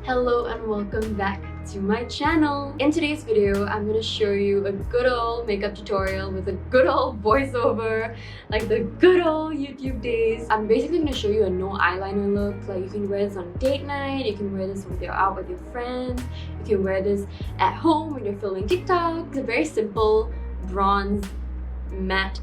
Hello and welcome back to my channel. In today's video, I'm going to show you a good old makeup tutorial with a good old voiceover, like the good old YouTube days. I'm basically going to show you a no eyeliner look. Like you can wear this on date night, you can wear this when you're out with your friends, you can wear this at home when you're filming TikTok. It's a very simple bronze matte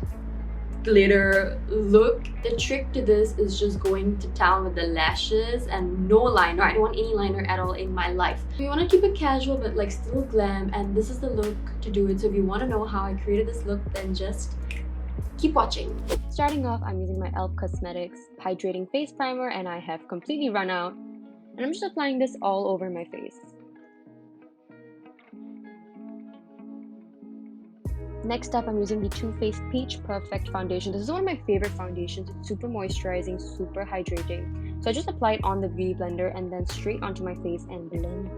glitter look. The trick to this is just going to town with the lashes and no liner. I don't want any liner at all in my life. You want to keep it casual but like still glam, and this is the look to do it. So if you want to know how I created this look, then just keep watching. Starting off, I'm using my e.l.f. Cosmetics hydrating face primer, and I have completely run out, and I'm just applying this all over my face. Next up, I'm using the Too Faced Peach Perfect Foundation. This is one of my favorite foundations. It's super moisturizing, super hydrating. So I just apply it on the beauty blender and then straight onto my face and blend.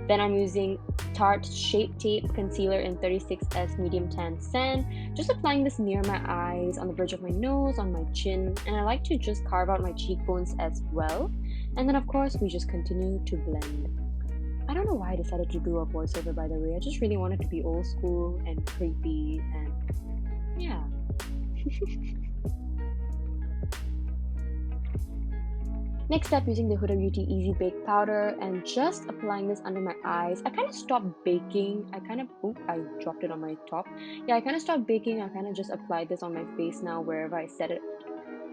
Then I'm using Tarte Shape Tape Concealer in 36S Medium Tan Sand. Just applying this near my eyes, on the bridge of my nose, on my chin. And I like to just carve out my cheekbones as well. And then of course, we just continue to blend. I don't know why I decided to do a voiceover, by the way. I just really wanted to be old school and creepy and yeah. Next up, using the Huda Beauty Easy Bake Powder and just applying this under my eyes. I kind of stopped baking. I dropped it on my top. Yeah, I kind of stopped baking. I kind of just applied this on my face now wherever I set it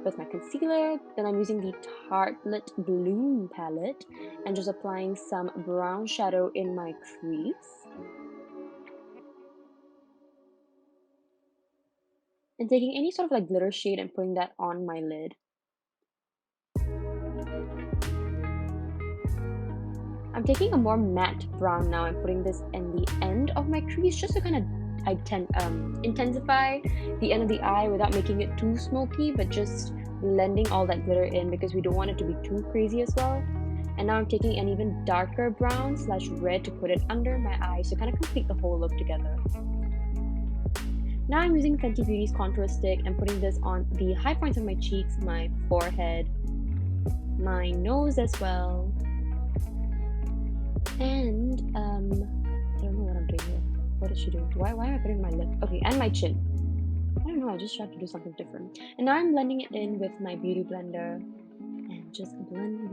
with my concealer. Then I'm using the Tartelette Bloom palette and just applying some brown shadow in my crease. And taking any sort of like glitter shade and putting that on my lid. I'm taking a more matte brown now and putting this in the end of my crease just to kind of intensify the end of the eye without making it too smoky, but just blending all that glitter in because we don't want it to be too crazy as well. And now I'm taking an even darker brown / red to put it under my eyes to kind of complete the whole look together. Now I'm using Fenty Beauty's contour stick and putting this on the high points of my cheeks, my forehead, my nose as well. And I don't know what I'm doing here. What did she do? Why am I putting my lip? Okay, and my chin. I don't know, I just tried to do something different. And now I'm blending it in with my beauty blender and just blend.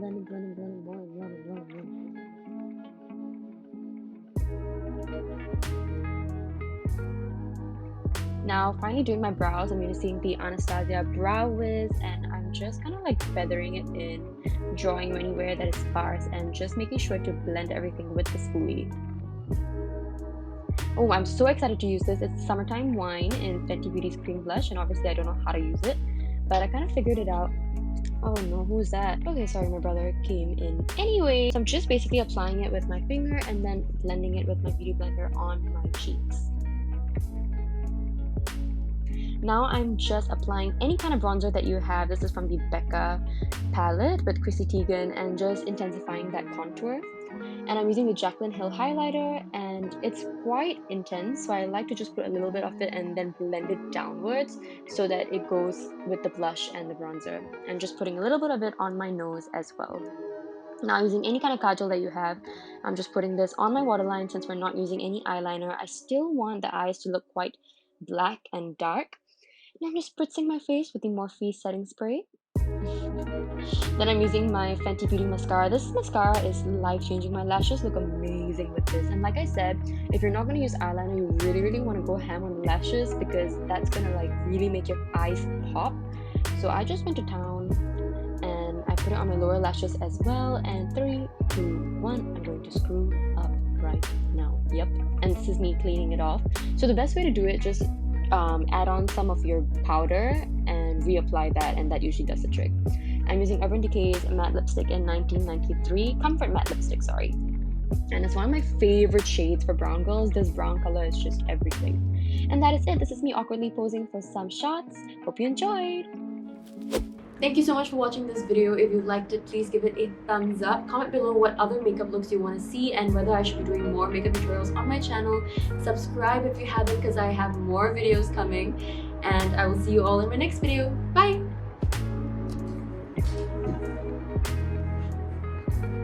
Now finally doing my brows. I'm using the Anastasia Brow Wiz and I'm just kind of like feathering it in, drawing anywhere that is sparse and just making sure to blend everything with the spoolie. Oh, I'm so excited to use this. It's Summertime Wine in Fenty Beauty's Cream Blush, and obviously I don't know how to use it, but I kind of figured it out. Oh no, who's that? Okay, sorry, my brother came in. Anyway, so I'm just basically applying it with my finger and then blending it with my beauty blender on my cheeks. Now I'm just applying any kind of bronzer that you have. This is from the Becca palette with Chrissy Teigen and just intensifying that contour. And I'm using the Jaclyn Hill highlighter and it's quite intense, so I like to just put a little bit of it and then blend it downwards so that it goes with the blush and the bronzer. And just putting a little bit of it on my nose as well. Now using any kind of kajal that you have, I'm just putting this on my waterline since we're not using any eyeliner. I still want the eyes to look quite black and dark. And I'm just spritzing my face with the Morphe setting spray. Then I'm using my Fenty Beauty mascara. This mascara is life-changing. My lashes look amazing with this. And like I said, if you're not going to use eyeliner, you really want to go ham on the lashes because that's going to like really make your eyes pop. So I just went to town and I put it on my lower lashes as well. And 3, 2, 1, I'm going to screw up right now. Yep. And this is me cleaning it off. So the best way to do it, just add on some of your powder and reapply that, and that usually does the trick. I'm using Urban Decay's matte lipstick in 1993, Comfort Matte Lipstick, sorry. And it's one of my favorite shades for brown girls. This brown color is just everything. And that is it. This is me awkwardly posing for some shots. Hope you enjoyed. Thank you so much for watching this video. If you liked it, please give it a thumbs up. Comment below what other makeup looks you want to see and whether I should be doing more makeup tutorials on my channel. Subscribe if you haven't because I have more videos coming. And I will see you all in my next video. Bye!